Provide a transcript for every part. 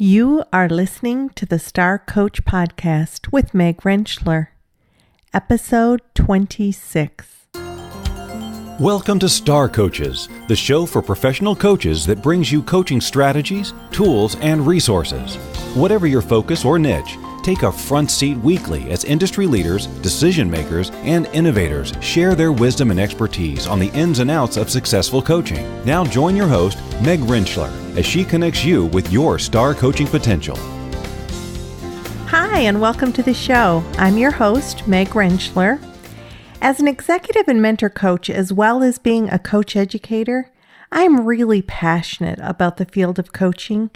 You are listening to the Star Coach Podcast with Meg Rentschler, Episode 26. Welcome to Star Coaches, the show for professional coaches that brings you coaching strategies, tools, and resources. Whatever your focus or niche, take a front seat weekly as industry leaders, decision makers, and innovators share their wisdom and expertise on the ins and outs of successful coaching. Now join your host, Meg Rentschler, as she connects you with your star coaching potential. Hi, and welcome to the show. I'm your host, Meg Rentschler. As an executive and mentor coach, as well as being a coach educator, I'm really passionate about the field of coaching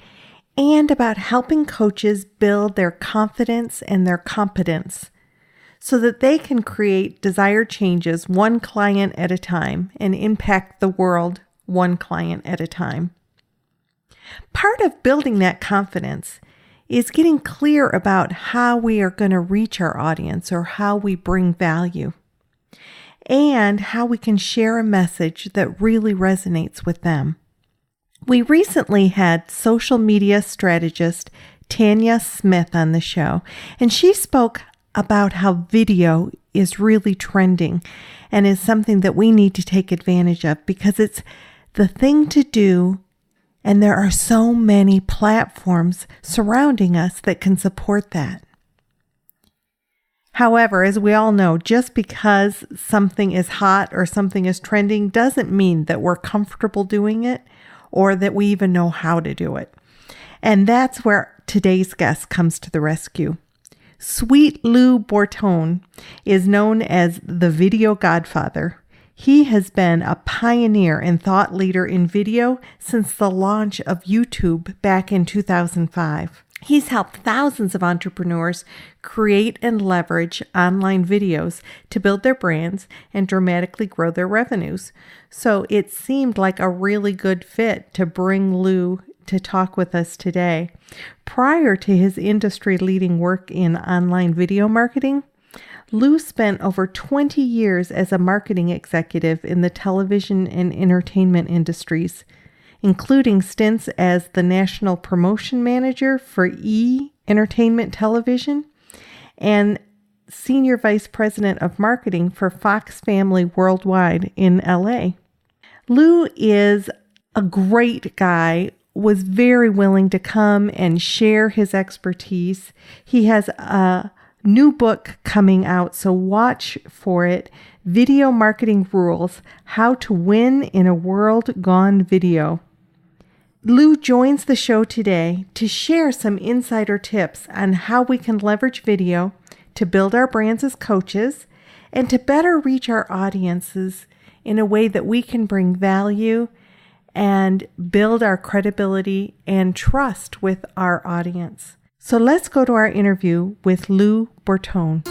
and about helping coaches build their confidence and their competence so that they can create desired changes one client at a time and impact the world one client at a time. Part of building that confidence is getting clear about how we are going to reach our audience or how we bring value, and how we can share a message that really resonates with them. We recently had social media strategist Tanya Smith on the show, and she spoke about how video is really trending and is something that we need to take advantage of because it's the thing to do, and there are so many platforms surrounding us that can support that. However, as we all know, just because something is hot or something is trending doesn't mean that we're comfortable doing it or that we even know how to do it. And that's where today's guest comes to the rescue. Sweet Lou Bortone is known as the video godfather. He has been a pioneer and thought leader in video since the launch of YouTube back in 2005. He's helped thousands of entrepreneurs create and leverage online videos to build their brands and dramatically grow their revenues. So it seemed like a really good fit to bring Lou to talk with us today. Prior to his industry-leading work in online video marketing, Lou spent over 20 years as a marketing executive in the television and entertainment industries, including stints as the national promotion manager for E! Entertainment Television and senior vice president of marketing for Fox Family Worldwide in LA. Lou is a great guy, was very willing to come and share his expertise. He has a new book coming out, so watch for it. Video Marketing Rules: How to Win in a World Gone Video. Lou joins the show today to share some insider tips on how we can leverage video to build our brands as coaches and to better reach our audiences in a way that we can bring value and build our credibility and trust with our audience. So let's go to our interview with Lou Bortone.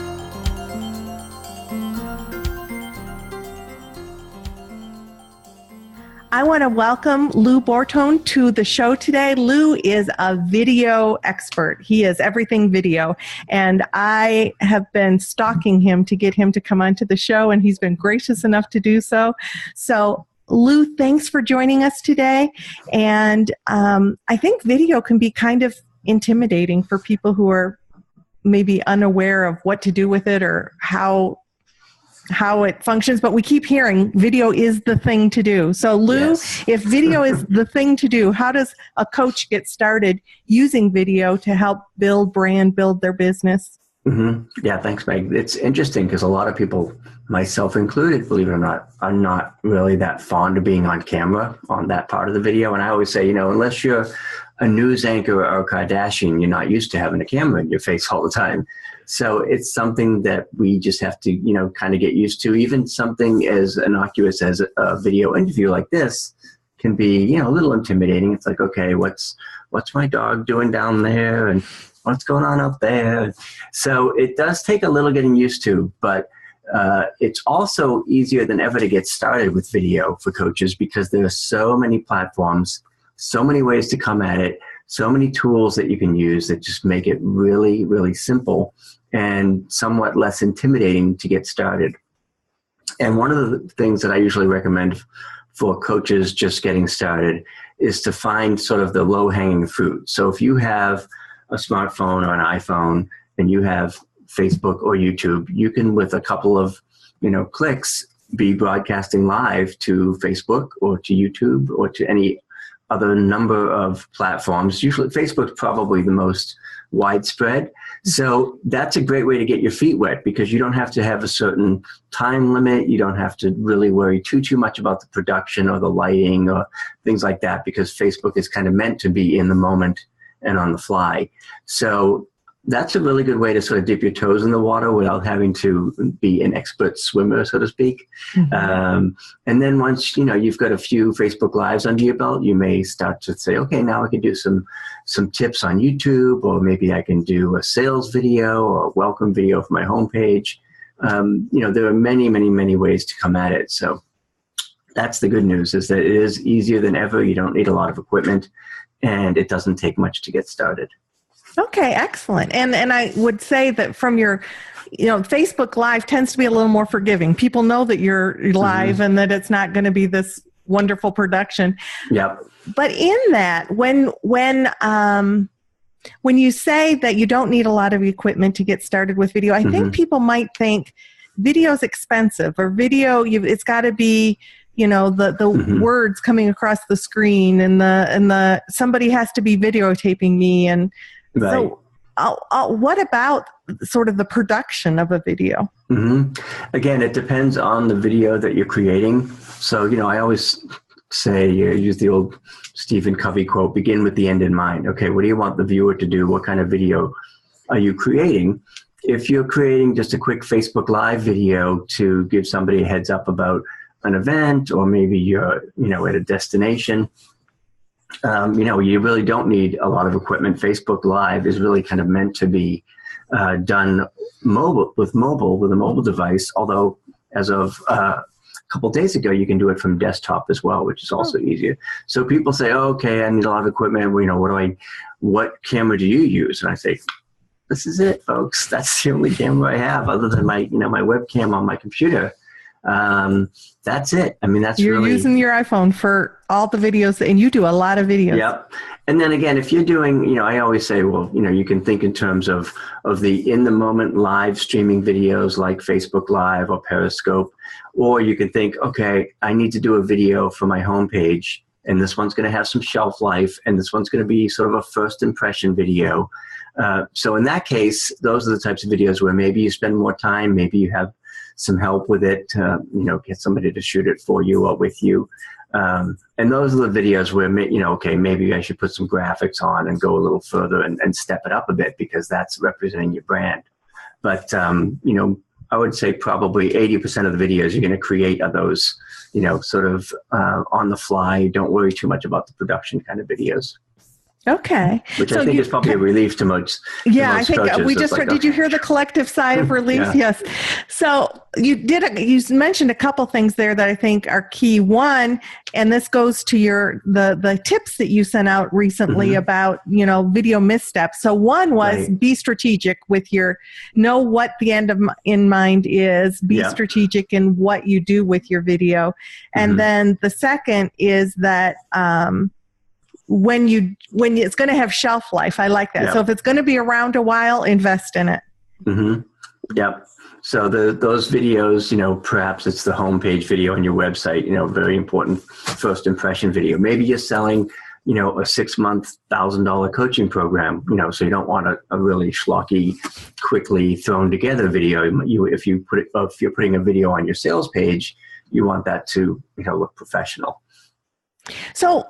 I want to welcome Lou Bortone to the show today. Lou is a video expert. He is everything video. And I have been stalking him to get him to come onto the show, and he's been gracious enough to do so. So, Lou, thanks for joining us today. And I think video can be kind of intimidating for people who are maybe unaware of what to do with it or how it functions, but we keep hearing video is the thing to do. So Lou, yes. If video is the thing to do, how does a coach get started using video to help build their business? Mm-hmm. Yeah, thanks, Meg. It's interesting because a lot of people, myself included, believe it or not, are not really that fond of being on camera on that part of the video. And I always say, unless you're a news anchor or a Kardashian, you're not used to having a camera in your face all the time. So it's something that we just have to, kind of get used to. Even something as innocuous as a video interview like this can be, a little intimidating. It's like, okay, what's my dog doing down there? And what's going on up there? So it does take a little getting used to, but it's also easier than ever to get started with video for coaches because there are so many platforms, so many ways to come at it, so many tools that you can use that just make it really, really simple and somewhat less intimidating to get started. And one of the things that I usually recommend for coaches just getting started is to find sort of the low-hanging fruit. So if you have a smartphone or an iPhone and you have Facebook or YouTube, you can, with a couple of clicks, be broadcasting live to Facebook or to YouTube or to any other number of platforms. Usually Facebook's probably the most widespread. So that's a great way to get your feet wet, because you don't have to have a certain time limit. You don't have to really worry too much about the production or the lighting or things like that, because Facebook is kind of meant to be in the moment and on the fly. So that's a really good way to sort of dip your toes in the water without having to be an expert swimmer, so to speak. Mm-hmm. And then once you've got a few Facebook Lives under your belt, you may start to say, okay, now I can do some tips on YouTube, or maybe I can do a sales video or a welcome video for my homepage. There are many ways to come at it. So that's the good news, is that it is easier than ever. You don't need a lot of equipment, and it doesn't take much to get started. Okay, excellent. And I would say that from your, Facebook Live tends to be a little more forgiving. People know that you're live, mm-hmm. and that it's not going to be this wonderful production. Yep. But in that, when you say that you don't need a lot of equipment to get started with video, I mm-hmm. think people might think video's expensive, or it's got to be, the mm-hmm. words coming across the screen, and the somebody has to be videotaping me, and right. So what about sort of the production of a video? Mm-hmm. Again, it depends on the video that you're creating. So, I always say, use the old Stephen Covey quote, begin with the end in mind. Okay, what do you want the viewer to do? What kind of video are you creating? If you're creating just a quick Facebook Live video to give somebody a heads up about an event, or maybe you're, at a destination, you really don't need a lot of equipment. Facebook Live is really kind of meant to be done with a mobile device, although as of a couple days ago, you can do it from desktop as well, which is also easier. So people say, oh, okay, I need a lot of equipment. What camera do you use? And I say, this is it, folks. That's the only camera I have, other than my webcam on my computer. That's it. I mean, you're using your iPhone for all the videos, and you do a lot of videos. Yep. And then again, if you're doing, I always say, well, you can think in terms of the in the moment live streaming videos like Facebook Live or Periscope, or you can think, okay, I need to do a video for my homepage, and this one's going to have some shelf life, and this one's going to be sort of a first impression video. So in that case, those are the types of videos where maybe you spend more time, maybe you have some help with it, get somebody to shoot it for you or with you. And those are the videos where, okay, maybe I should put some graphics on and go a little further and step it up a bit, because that's representing your brand. But, I would say probably 80% of the videos you're going to create are those, sort of on the fly, don't worry too much about the production kind of videos. Okay. Which I think is probably a relief to most. Yeah, I think coaches. We just heard. Did you hear the collective sigh of relief? Yeah. Yes. So you mentioned a couple things there that I think are key. One, and this goes to the tips that you sent out recently mm-hmm. about video missteps. So one was be strategic with know what the end in mind is. Be strategic in what you do with your video, and mm-hmm. then the second is that. When it's going to have shelf life. I like that. Yep. So if it's going to be around a while, invest in it. Mm-hmm. Yep. So those videos, perhaps it's the homepage video on your website, very important first impression video. Maybe you're selling, a 6-month, $1,000 coaching program, so you don't want a really schlocky, quickly thrown together video. If you're putting a video on your sales page, you want that to, look professional. So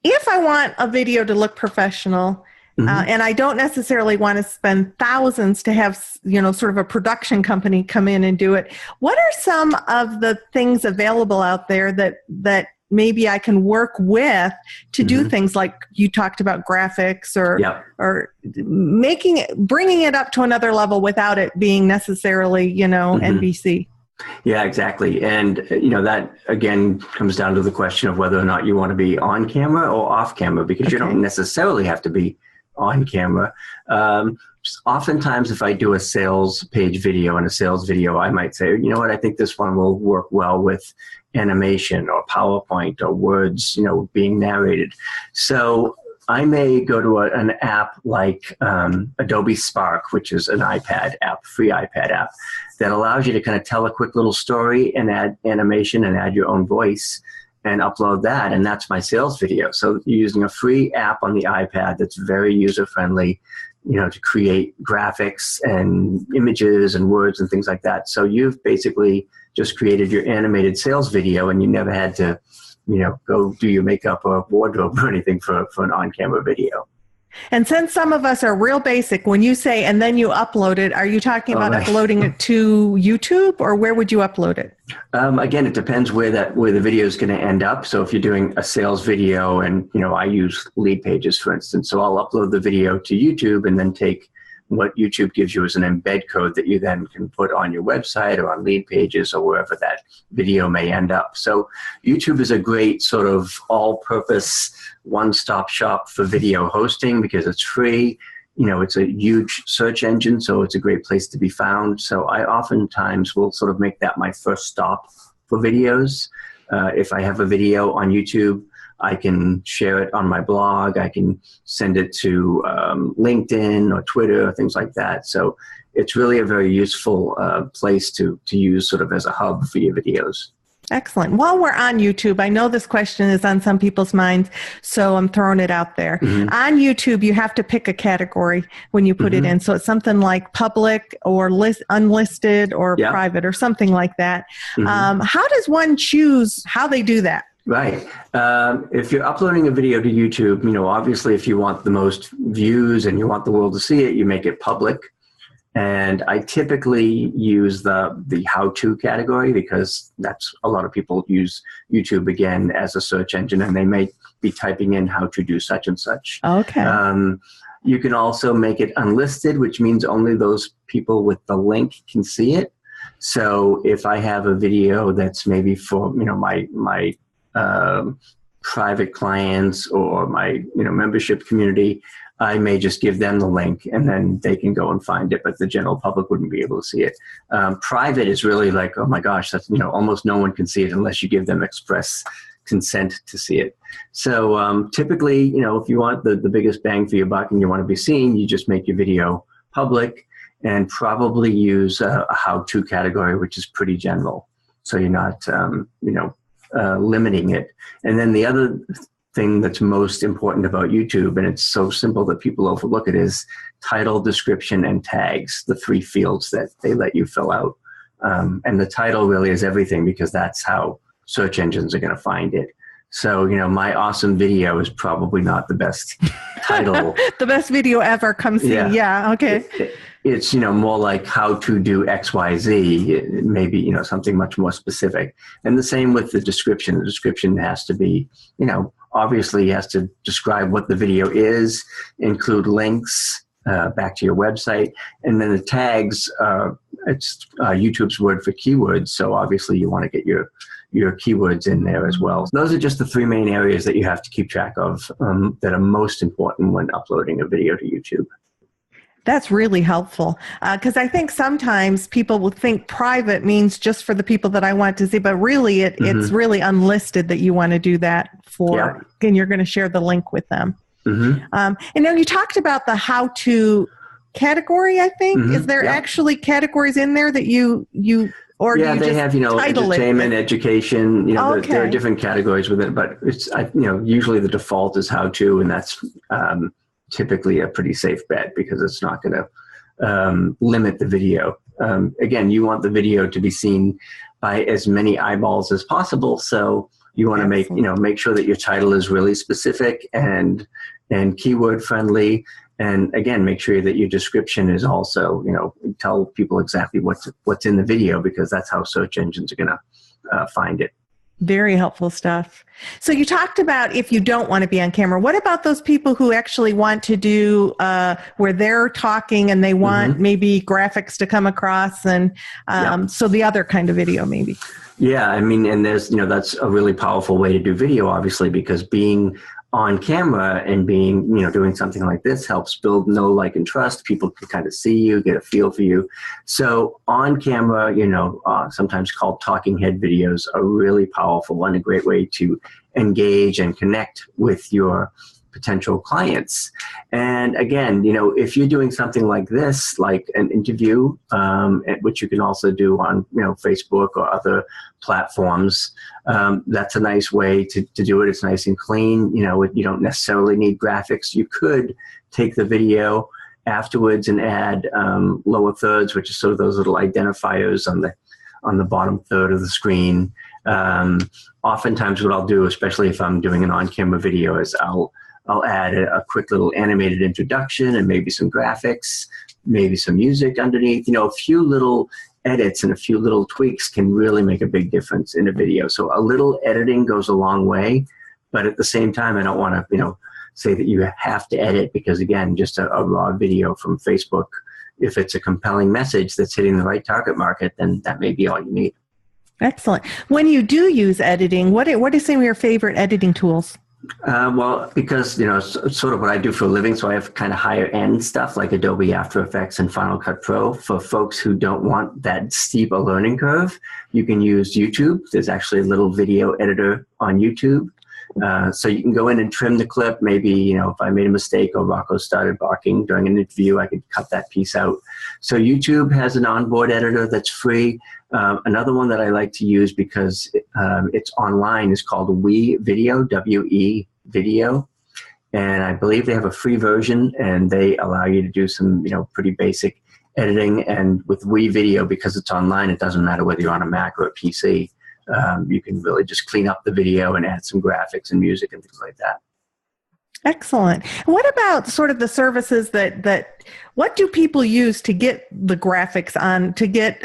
if I want a video to look professional, mm-hmm. And I don't necessarily want to spend thousands to have, sort of a production company come in and do it, what are some of the things available out there that maybe I can work with to mm-hmm. do things like you talked about, graphics or bringing it up to another level without it being necessarily, mm-hmm. NBC? Yeah, exactly. And, that again comes down to the question of whether or not you want to be on camera or off camera, because you don't necessarily have to be on camera. Oftentimes, if I do a sales page video and a sales video, I might say, you know what, I think this one will work well with animation or PowerPoint or words, being narrated. So I may go to an app like Adobe Spark, which is an iPad app, free iPad app, that allows you to kind of tell a quick little story and add animation and add your own voice and upload that. And that's my sales video. So you're using a free app on the iPad that's very user-friendly, to create graphics and images and words and things like that. So you've basically just created your animated sales video, and you never had to go do your makeup or wardrobe or anything for an on-camera video. And since some of us are real basic, when you say, and then you upload it, are you talking about uploading it to YouTube, or where would you upload it? Again, it depends where the video is going to end up. So if you're doing a sales video, and, I use lead pages, for instance, so I'll upload the video to YouTube and then take what YouTube gives you as an embed code that you then can put on your website or on lead pages or wherever that video may end up. So YouTube is a great sort of all-purpose one-stop shop for video hosting because it's free. It's a huge search engine, so it's a great place to be found. So I oftentimes will sort of make that my first stop for videos. If I have a video on YouTube, I can share it on my blog. I can send it to LinkedIn or Twitter or things like that. So it's really a very useful place to use sort of as a hub for your videos. Excellent. While we're on YouTube, I know this question is on some people's minds, so I'm throwing it out there. Mm-hmm. On YouTube, you have to pick a category when you put it in. So it's something like public or unlisted or private or something like that. Mm-hmm. How does one choose how they do that? Right. If you're uploading a video to YouTube, obviously if you want the most views and you want the world to see it, you make it public. And I typically use the how-to category because that's a lot of people use YouTube again as a search engine, and they may be typing in how to do such and such. Okay. You can also make it unlisted, which means only those people with the link can see it. So if I have a video that's maybe for my private clients or my membership community, I may just give them the link and then they can go and find it, but the general public wouldn't be able to see it. Private is really like, oh my gosh, that's almost no one can see it unless you give them express consent to see it. So typically, if you want the biggest bang for your buck and you want to be seen, you just make your video public and probably use a how-to category, which is pretty general. So you're not limiting it. And then the other thing that's most important about YouTube, and it's so simple that people overlook it, is title, description, and tags, the 3 fields that they let you fill out. And the title really is everything because that's how search engines are going to find it. So, my awesome video is probably not the best title. The best video ever, come see. Yeah, okay. It's, more like how to do XYZ, maybe, something much more specific. And the same with the description. The description has to be, obviously has to describe what the video is, include links back to your website. And then the tags, it's YouTube's word for keywords. So obviously you want to get your keywords in there as well. So those are just the 3 main areas that you have to keep track of that are most important when uploading a video to YouTube. That's really helpful because I think sometimes people will think private means just for the people that I want to see, but really it's really unlisted that you want to do that for, and you're going to share the link with them. Mm-hmm. And now you talked about the how-to category, I think. Mm-hmm. Is there actually categories in there that you or do you they just have, entertainment, education, there are different categories with it, but it's, usually the default is how-to, and that's typically a pretty safe bet because it's not going to limit the video. Again, you want the video to be seen by as many eyeballs as possible. So you want to make sure that your title is really specific and keyword friendly. And again, make sure that your description is also, tell people exactly what's in the video because that's how search engines are going to find it. Very helpful stuff. So you talked about if you don't want to be on camera. What about those people who actually want to do where they're talking and they want maybe graphics to come across and so the other kind of video maybe? Yeah, and there's, that's a really powerful way to do video, obviously, because being on camera and being, doing something like this helps build know, like, and trust. People can kind of see you, get a feel for you. So on camera, sometimes called talking head videos are really powerful and a great way to engage and connect with your potential clients. And again, if you're doing something like this, like an interview, which you can also do on, Facebook or other platforms, that's a nice way to do it. It's nice and clean. You don't necessarily need graphics. You could take the video afterwards and add lower thirds, which is sort of those little identifiers on the bottom third of the screen. Oftentimes what I'll do, especially if I'm doing an on-camera video, is I'll add a quick little animated introduction and maybe some graphics, maybe some music underneath. A few little edits and a few little tweaks can really make a big difference in a video. So a little editing goes a long way, but at the same time, I don't want to, say that you have to edit, because again, just a raw video from Facebook, if it's a compelling message that's hitting the right target market, then that may be all you need. Excellent. When you do use editing, what are some of your favorite editing tools? Well, because, it's sort of what I do for a living, so I have kind of higher end stuff like Adobe After Effects and Final Cut Pro. For folks who don't want that steep a learning curve, you can use YouTube. There's actually a little video editor on YouTube. So you can go in and trim the clip. Maybe, if I made a mistake or Rocco started barking during an interview, I could cut that piece out. So YouTube has an onboard editor that's free. Another one that I like to use because it's online is called We-Video, W-E Video. And I believe they have a free version, and they allow you to do some, pretty basic editing. And with We-Video, because it's online, it doesn't matter whether you're on a Mac or a PC. You can really just clean up the video and add some graphics and music and things like that. Excellent. What about sort of the services that what do people use to get the graphics on, to get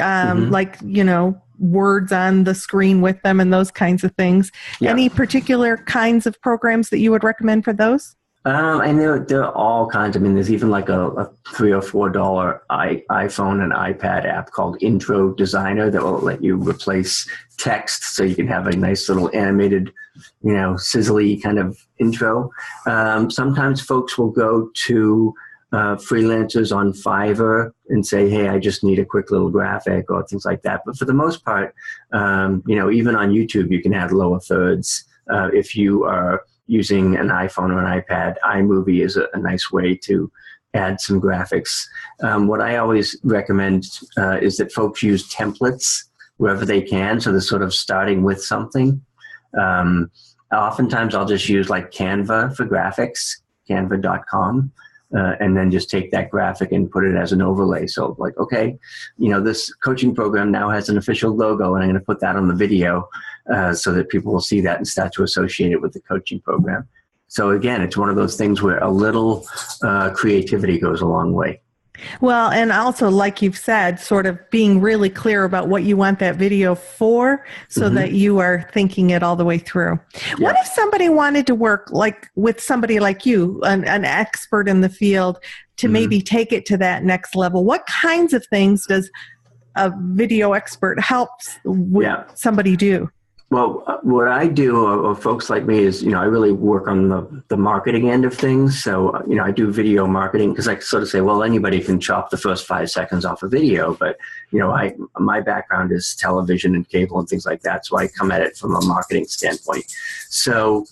words on the screen with them and those kinds of things? Yeah. Any particular kinds of programs that you would recommend for those? And there are all kinds. I mean, there's even like a $3 or $4 iPhone and iPad app called Intro Designer that will let you replace text, so you can have a nice little animated, sizzly kind of intro. Sometimes folks will go to freelancers on Fiverr and say, hey, I just need a quick little graphic or things like that. But for the most part, even on YouTube, you can add lower thirds. If you are using an iPhone or an iPad, iMovie is a nice way to add some graphics. What I always recommend is that folks use templates wherever they can, so they're sort of starting with something. Oftentimes I'll just use like Canva for graphics, canva.com, and then just take that graphic and put it as an overlay. So like, okay, this coaching program now has an official logo, and I'm going to put that on the video so that people will see that and start to associate it with the coaching program. So again, it's one of those things where a little creativity goes a long way. Well, and also, like you've said, sort of being really clear about what you want that video for, so that you are thinking it all the way through. Yeah. What if somebody wanted to work with somebody like you, an expert in the field, to maybe take it to that next level? What kinds of things does a video expert help somebody do? Well, what I do, or folks like me, is, I really work on the marketing end of things. So, I do video marketing because I sort of say, well, anybody can chop the first 5 seconds off a video. But, my background is television and cable and things like that. So I come at it from a marketing standpoint. So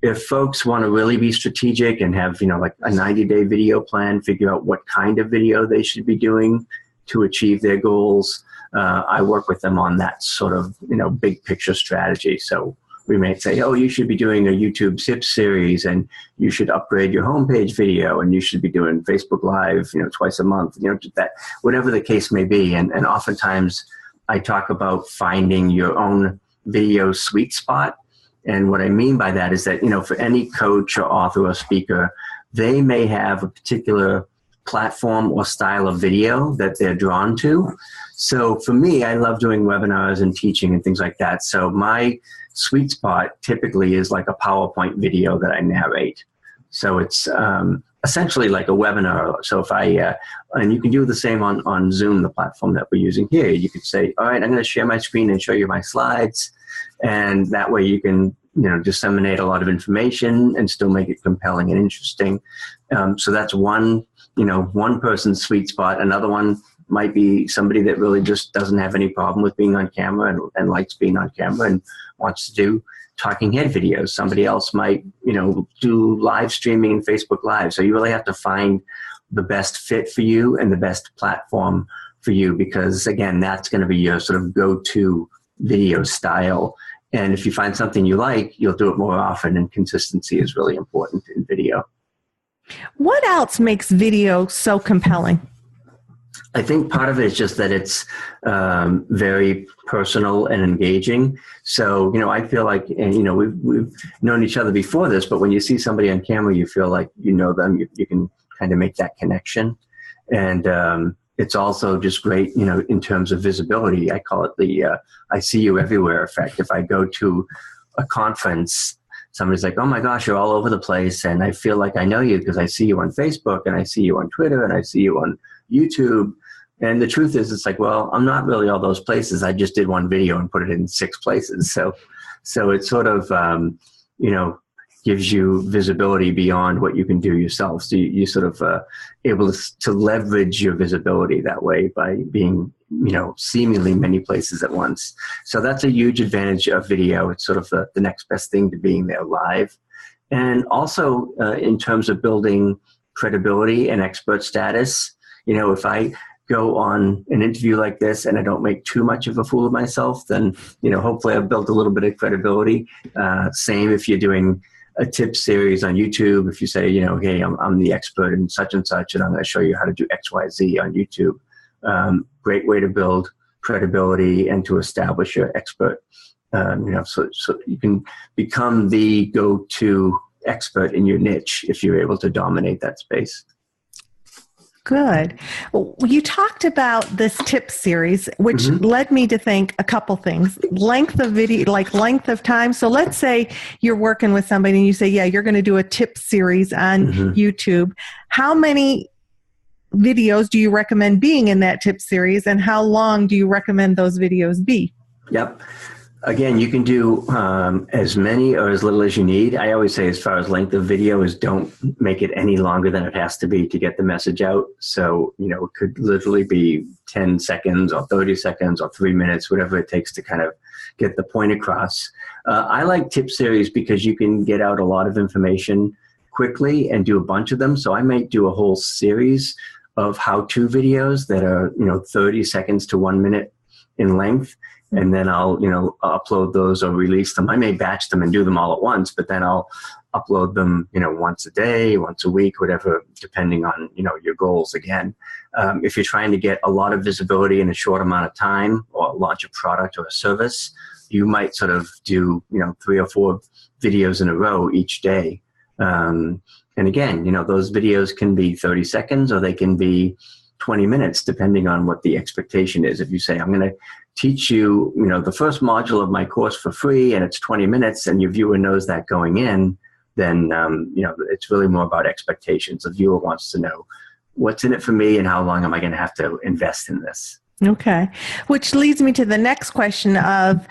if folks want to really be strategic and have, like a 90-day video plan, figure out what kind of video they should be doing to achieve their goals, I work with them on that sort of, big picture strategy. So we may say, oh, you should be doing a YouTube SIP series, and you should upgrade your homepage video, and you should be doing Facebook Live, twice a month, that, whatever the case may be. And oftentimes I talk about finding your own video sweet spot. And what I mean by that is that, for any coach or author or speaker, they may have a particular platform or style of video that they're drawn to. So for me, I love doing webinars and teaching and things like that. So my sweet spot typically is like a PowerPoint video that I narrate. So it's essentially like a webinar. So if and you can do the same on Zoom, the platform that we're using here. You could say, all right, I'm going to share my screen and show you my slides. And that way you can disseminate a lot of information and still make it compelling and interesting. So that's one person's sweet spot. Another one might be somebody that really just doesn't have any problem with being on camera and likes being on camera and wants to do talking head videos. Somebody else might, do live streaming and Facebook Live. So you really have to find the best fit for you and the best platform for you, because again, that's going to be your sort of go-to video style. And if you find something you like, you'll do it more often, and consistency is really important in video. What else makes video so compelling? I think part of it is just that it's very personal and engaging. So, I feel like, and, we've known each other before this, but when you see somebody on camera, you feel like you know them, you can kind of make that connection. And it's also just great, in terms of visibility. I call it the I see you everywhere effect. If I go to a conference, somebody's like, oh my gosh, you're all over the place. And I feel like I know you because I see you on Facebook and I see you on Twitter and I see you on YouTube. And the truth is, it's like, well, I'm not really all those places. I just did one video and put it in 6 places. So it sort of, gives you visibility beyond what you can do yourself. So you sort of able to leverage your visibility that way by being, seemingly many places at once. So that's a huge advantage of video. It's sort of the next best thing to being there live. And also in terms of building credibility and expert status, if I go on an interview like this and I don't make too much of a fool of myself, then, hopefully I've built a little bit of credibility. Same if you're doing a tip series on YouTube. If you say, hey, I'm the expert in such and such, and I'm going to show you how to do X, Y, Z on YouTube. Great way to build credibility and to establish your expert. So you can become the go-to expert in your niche if you're able to dominate that space. Good. You talked about this tip series, which led me to think a couple things. Length of video, like length of time. So let's say you're working with somebody and you say, yeah, you're going to do a tip series on YouTube. How many videos do you recommend being in that tip series, and how long do you recommend those videos be? Yep. Again, you can do as many or as little as you need. I always say, as far as length of video, is don't make it any longer than it has to be to get the message out. So, it could literally be 10 seconds or 30 seconds or 3 minutes, whatever it takes to kind of get the point across. I like tip series because you can get out a lot of information quickly and do a bunch of them. So I might do a whole series of how-to videos that are, 30 seconds to 1 minute in length. And then I'll, upload those or release them. I may batch them and do them all at once, but then I'll upload them, once a day, once a week, whatever, depending on, your goals. Again, if you're trying to get a lot of visibility in a short amount of time, or launch a product or a service, you might sort of do, 3 or 4 videos in a row each day. And again, those videos can be 30 seconds or they can be 20 minutes, depending on what the expectation is. If you say, I'm going to teach you, the first module of my course for free, and it's 20 minutes, and your viewer knows that going in, then, it's really more about expectations. The viewer wants to know what's in it for me and how long am I going to have to invest in this. Okay. Which leads me to the next question of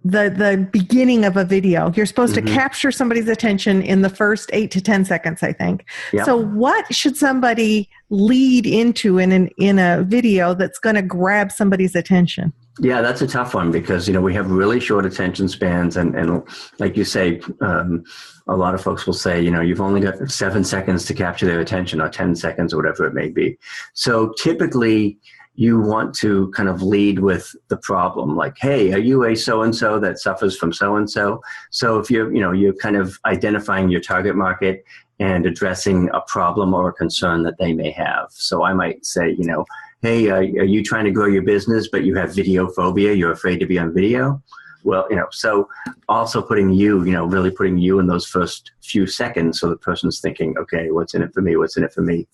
the beginning of a video. You're supposed to capture somebody's attention in the first 8 to 10 seconds, I think. Yep. So what should somebody lead into in a video that's going to grab somebody's attention? Yeah, that's a tough one because, we have really short attention spans. And like you say, a lot of folks will say, you've only got 7 seconds to capture their attention, or 10 seconds, or whatever it may be. So typically, you want to kind of lead with the problem, like, hey, are you a so-and-so that suffers from so-and-so? So if you're kind of identifying your target market and addressing a problem or a concern that they may have. So I might say, hey, are you trying to grow your business, but you have video phobia, you're afraid to be on video? Well, so also putting you, really putting you in those first few seconds, so the person's thinking, okay, what's in it for me? What's in it for me?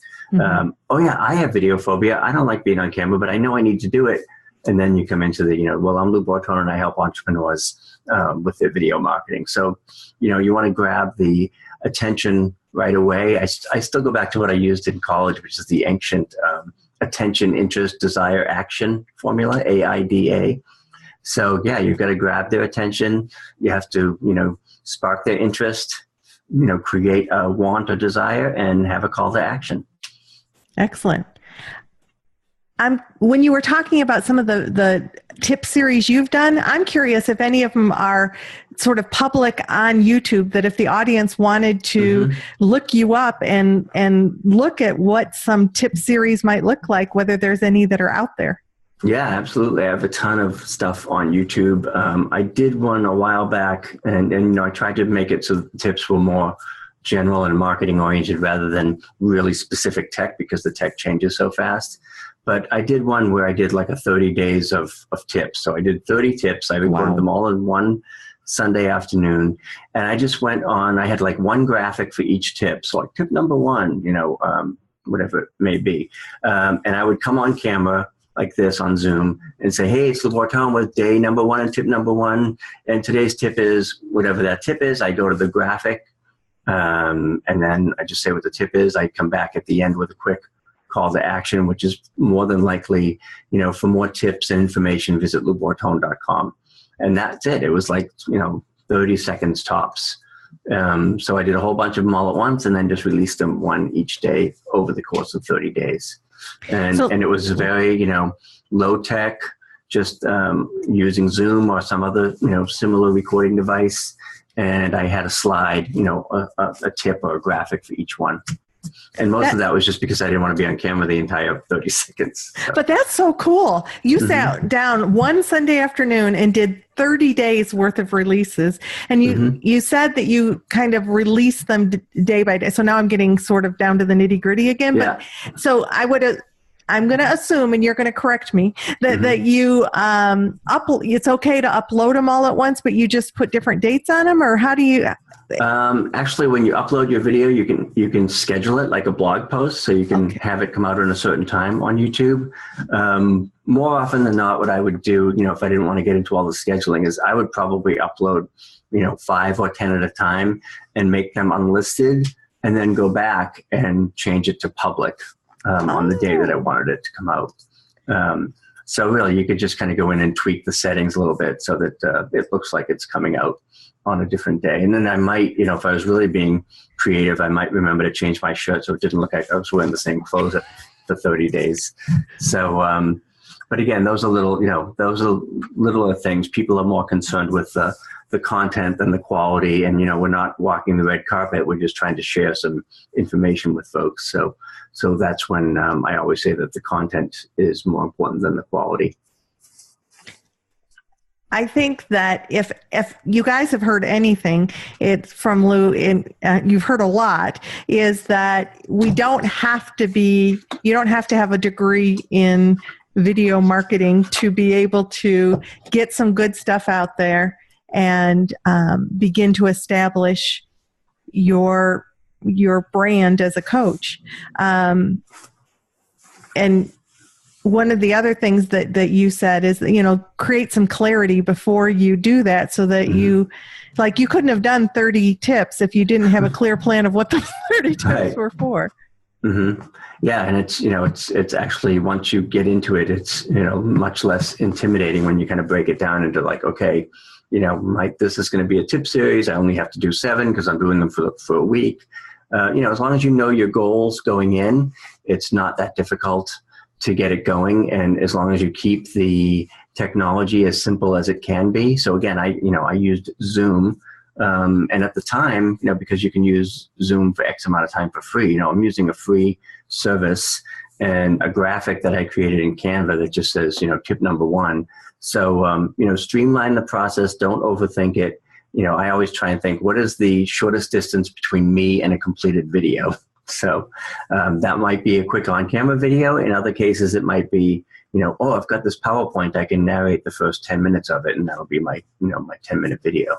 Oh yeah, I have video phobia. I don't like being on camera, but I know I need to do it. And then you come into the, well, I'm Lou Bortone and I help entrepreneurs with their video marketing. So, you want to grab the attention right away. I still go back to what I used in college, which is the ancient attention, interest, desire, action formula, AIDA. So yeah, you've got to grab their attention. You have to, spark their interest, create a want or desire and have a call to action. Excellent. When you were talking about some of the tip series you've done, I'm curious if any of them are sort of public on YouTube, that if the audience wanted to look you up and look at what some tip series might look like, whether there's any that are out there. Yeah, absolutely. I have a ton of stuff on YouTube. I did one a while back, and I tried to make it so the tips were more general and marketing oriented rather than really specific tech, because the tech changes so fast. But I did one where I did like a 30 days of tips. So I did 30 tips. I recorded them all in one Sunday afternoon. And I just went on, I had like one graphic for each tip. So like tip number one, whatever it may be. And I would come on camera like this on Zoom and say, hey, it's Lou Bortone with day number one and tip number one. And today's tip is whatever that tip is. I go to the graphic and then I just say what the tip is. I come back at the end with a quick call to action, which is more than likely, for more tips and information, visit loubortone.com. And that's it. It was like, 30 seconds tops. So I did a whole bunch of them all at once and then just released them one each day over the course of 30 days. And it was very, low tech, just using Zoom or some other, similar recording device. And I had a slide, a tip or a graphic for each one. And most of that was just because I didn't want to be on camera the entire 30 seconds. So. But that's so cool. You sat down one Sunday afternoon and did 30 days worth of releases. And you said that you kind of released them day by day. So now I'm getting sort of down to the nitty gritty again. Yeah. But so I'm going to assume, and you're going to correct me, that you it's okay to upload them all at once, but you just put different dates on them, or how do you? Actually, when you upload your video, you can schedule it like a blog post, so you can have it come out at a certain time on YouTube. More often than not, what I would do, if I didn't want to get into all the scheduling, is I would probably upload, 5 or 10 at a time and make them unlisted, and then go back and change it to public on the day that I wanted it to come out. So really, you could just kind of go in and tweak the settings a little bit so that it looks like it's coming out on a different day. And then I might, if I was really being creative, I might remember to change my shirt so it didn't look like I was wearing the same clothes for 30 days. So, but again, those are littler things. People are more concerned with the content than the quality. And, we're not walking the red carpet. We're just trying to share some information with folks. So that's when I always say that the content is more important than the quality. I think that if you guys have heard anything, it's from Lou, you've heard a lot, is that you don't have to have a degree in video marketing to be able to get some good stuff out there and begin to establish your brand as a coach. And one of the other things that you said is, create some clarity before you do that, so that you couldn't have done 30 tips if you didn't have a clear plan of what the 30 tips were for. Mm-hmm. Yeah. And it's actually, once you get into it, it's, much less intimidating when you kind of break it down into like, okay, this is going to be a tip series. I only have to do 7 because I'm doing them for a week. As long as you know your goals going in, it's not that difficult to get it going, and as long as you keep the technology as simple as it can be. So again, I used Zoom, and at the time, because you can use Zoom for X amount of time for free, I'm using a free service and a graphic that I created in Canva that just says, tip number 1. So, streamline the process. Don't overthink it. I always try and think, what is the shortest distance between me and a completed video? So that might be a quick on-camera video. In other cases, it might be, I've got this PowerPoint. I can narrate the first 10 minutes of it, and that'll be my 10-minute video.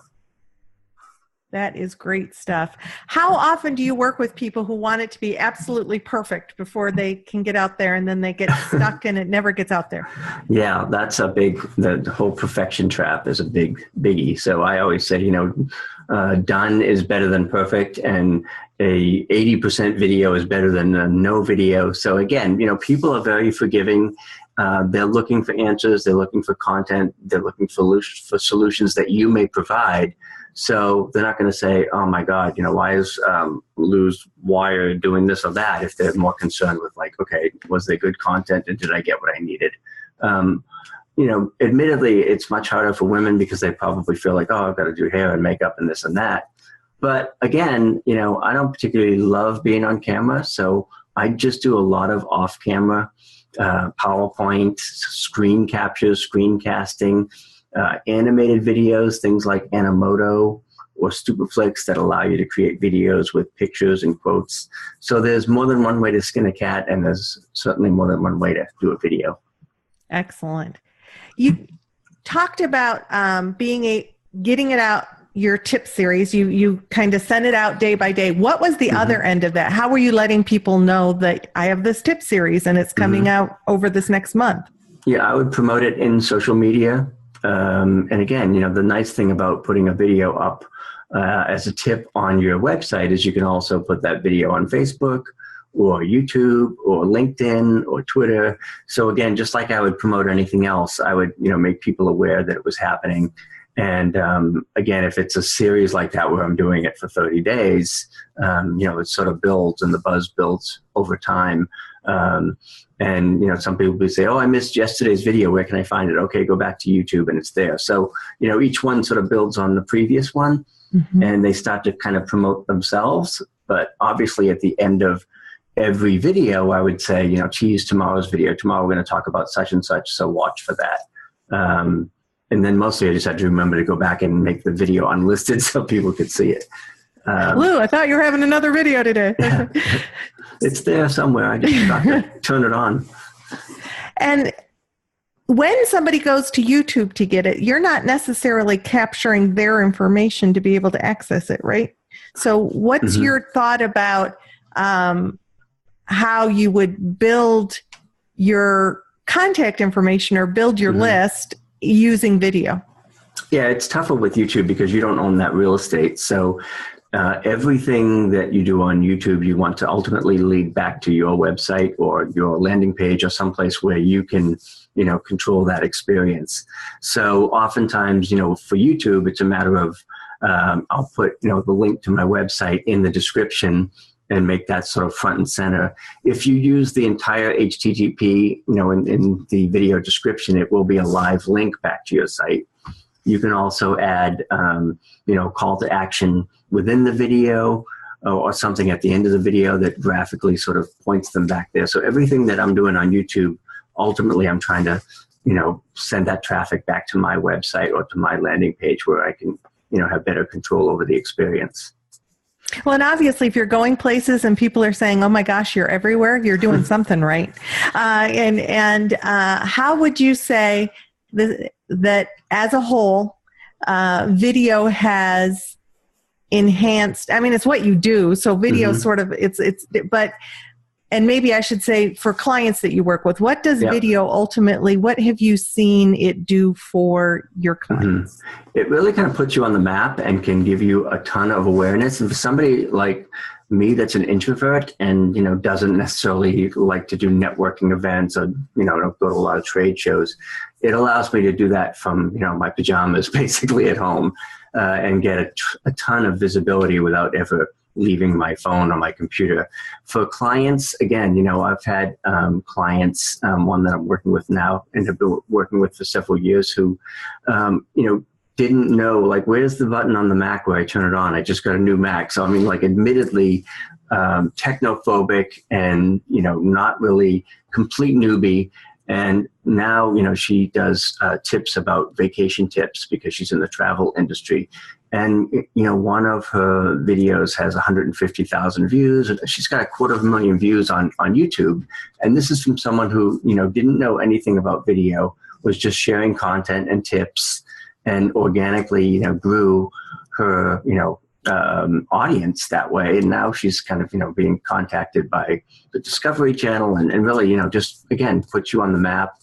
That is great stuff. How often do you work with people who want it to be absolutely perfect before they can get out there, and then they get stuck and it never gets out there? Yeah, that's the whole perfection trap is a biggie. So I always say, done is better than perfect, and a 80% video is better than a no video. So again, people are very forgiving. They're looking for answers. They're looking for content. They're looking for solutions that you may provide. So they're not going to say, oh my God, why is Lou's wire doing this or that, if they're more concerned with like, okay, was there good content and did I get what I needed? Admittedly, it's much harder for women because they probably feel like, oh, I've got to do hair and makeup and this and that. But again, I don't particularly love being on camera. So I just do a lot of off-camera PowerPoint, screen captures, screencasting, animated videos, things like Animoto or Stupeflix that allow you to create videos with pictures and quotes. So there's more than one way to skin a cat, and there's certainly more than one way to do a video. Excellent. You talked about getting it out, your tip series. You kind of send it out day by day. What was the other end of that? How were you letting people know that I have this tip series and it's coming out over this next month? Yeah, I would promote it in social media. And again, the nice thing about putting a video up as a tip on your website is you can also put that video on Facebook or YouTube or LinkedIn or Twitter. So again, just like I would promote anything else, I would, make people aware that it was happening. And again, if it's a series like that where I'm doing it for 30 days, it sort of builds and the buzz builds over time. And some people will say, oh, I missed yesterday's video. Where can I find it? Okay, go back to YouTube and it's there. So, each one sort of builds on the previous one and they start to kind of promote themselves. But obviously at the end of every video, I would say, geez, tomorrow's video, tomorrow we're going to talk about such and such. So watch for that. And then mostly I just had to remember to go back and make the video unlisted so people could see it. Lou, I thought you were having another video today. It's there somewhere. I just forgot to turn it on. And when somebody goes to YouTube to get it, you're not necessarily capturing their information to be able to access it, right? So what's your thought about how you would build your contact information or build your list using video? Yeah, it's tougher with YouTube because you don't own that real estate. So everything that you do on YouTube, you want to ultimately lead back to your website or your landing page or someplace where you can, control that experience. So oftentimes, for YouTube, it's a matter of I'll put, the link to my website in the description and make that sort of front and center. If you use the entire HTTP, in the video description, it will be a live link back to your site. You can also add, call to action within the video or something at the end of the video that graphically sort of points them back there. So everything that I'm doing on YouTube, ultimately I'm trying to, send that traffic back to my website or to my landing page where I can, have better control over the experience. Well, and obviously, if you're going places and people are saying, "Oh my gosh, you're everywhere," you're doing something right. And how would you say that as a whole, video has enhanced? I mean, it's what you do, so video sort of but. And maybe I should say for clients that you work with, what does video ultimately, what have you seen it do for your clients? It really kind of puts you on the map and can give you a ton of awareness. And for somebody like me that's an introvert and, doesn't necessarily like to do networking events or, don't go to a lot of trade shows, it allows me to do that from, my pajamas basically at home and get a ton of visibility without ever leaving my phone or my computer. For clients, again, I've had clients, one that I'm working with now and have been working with for several years who, didn't know, like, where's the button on the Mac where I turn it on? I just got a new Mac. So, admittedly, technophobic and, not really complete newbie. And now, she does tips about vacation tips because she's in the travel industry. And, one of her videos has 150,000 views. She's got 250,000 views on YouTube. And this is from someone who, didn't know anything about video, was just sharing content and tips and organically, grew her, audience that way. And now she's kind of, being contacted by the Discovery Channel and really, just, again, puts you on the map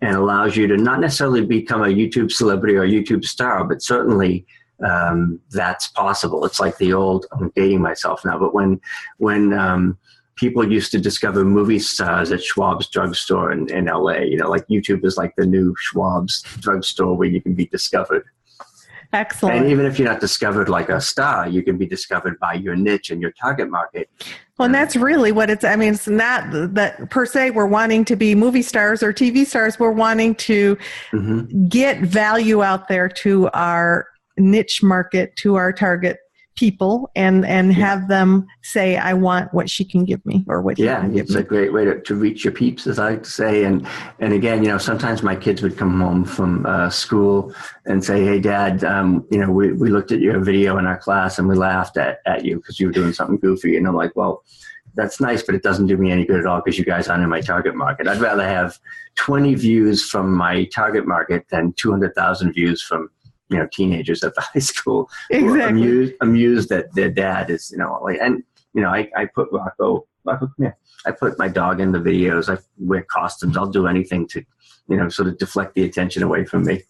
and allows you to not necessarily become a YouTube celebrity or a YouTube star, but certainly that's possible. It's like the old, I'm dating myself now, but when people used to discover movie stars at Schwab's drugstore in LA. Like YouTube is like the new Schwab's drugstore where you can be discovered. Excellent. And even if you're not discovered like a star, you can be discovered by your niche and your target market. Well, and that's really what it's not that per se we're wanting to be movie stars or TV stars. We're wanting to get value out there to our niche market, to our target people, and have them say, I want what she can give me or what he can give me. It's a great way to reach your peeps, as I like to say. And again, sometimes my kids would come home from school and say, hey, Dad, we looked at your video in our class and we laughed at you because you were doing something goofy. And I'm like, well, that's nice, but it doesn't do me any good at all because you guys aren't in my target market. I'd rather have 20 views from my target market than 200,000 views from teenagers at the high school who are amused that their dad is, I put Rocco, come here. I put my dog in the videos. I wear costumes. I'll do anything to, sort of deflect the attention away from me.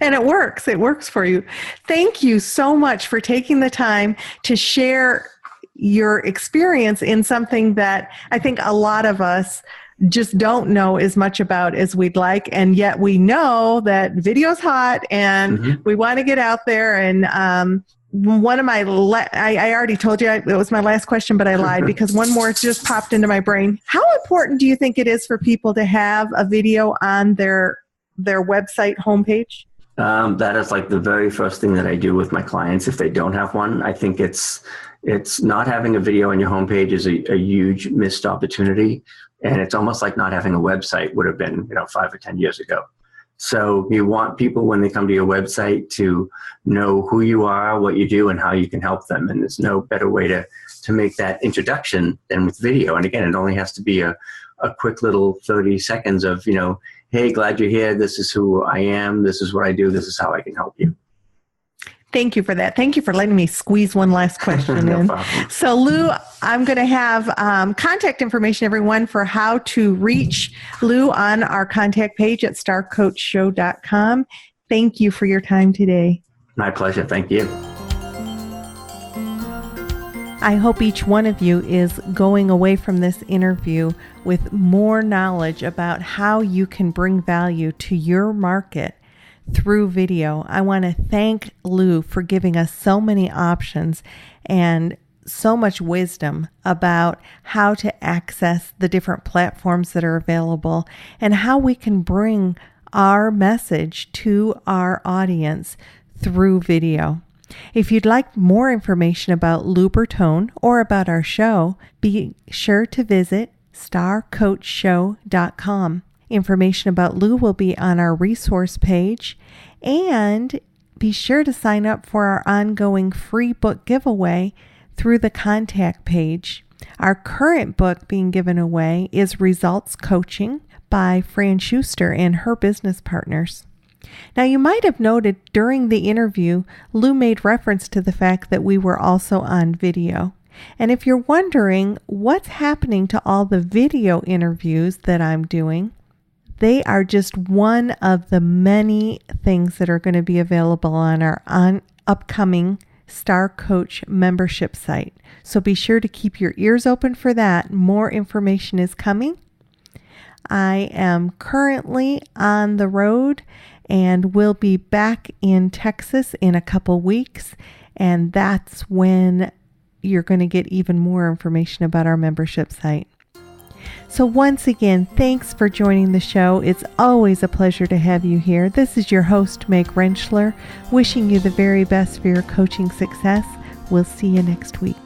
And it works. It works for you. Thank you so much for taking the time to share your experience in something that I think a lot of us just don't know as much about as we'd like. And yet we know that video's hot and we want to get out there. And one of my, I already told you it was my last question, but I lied because one more just popped into my brain. How important do you think it is for people to have a video on their website homepage? That is like the very first thing that I do with my clients if they don't have one. I think it's not having a video on your homepage is a huge missed opportunity. And it's almost like not having a website would have been, 5 or 10 years ago. So you want people when they come to your website to know who you are, what you do, and how you can help them. And there's no better way to make that introduction than with video. And again, it only has to be a quick little 30 seconds of, hey, glad you're here. This is who I am. This is what I do. This is how I can help you. Thank you for that. Thank you for letting me squeeze one last question No in. problem. So, Lou, I'm going to have contact information, everyone, for how to reach Lou on our contact page at starcoachshow.com. Thank you for your time today. My pleasure. Thank you. I hope each one of you is going away from this interview with more knowledge about how you can bring value to your market through video. I want to thank Lou for giving us so many options and so much wisdom about how to access the different platforms that are available and how we can bring our message to our audience through video. If you'd like more information about Lou Bortone or about our show, be sure to visit starcoachshow.com. Information about Lou will be on our resource page, and be sure to sign up for our ongoing free book giveaway through the contact page. Our current book being given away is Results Coaching by Fran Schuster and her business partners. Now, you might have noted during the interview, Lou made reference to the fact that we were also on video. And if you're wondering what's happening to all the video interviews that I'm doing, they are just one of the many things that are going to be available on our upcoming Star Coach membership site. So be sure to keep your ears open for that. More information is coming. I am currently on the road and will be back in Texas in a couple weeks. And that's when you're going to get even more information about our membership site. So once again, thanks for joining the show. It's always a pleasure to have you here. This is your host, Meg Rentschler, wishing you the very best for your coaching success. We'll see you next week.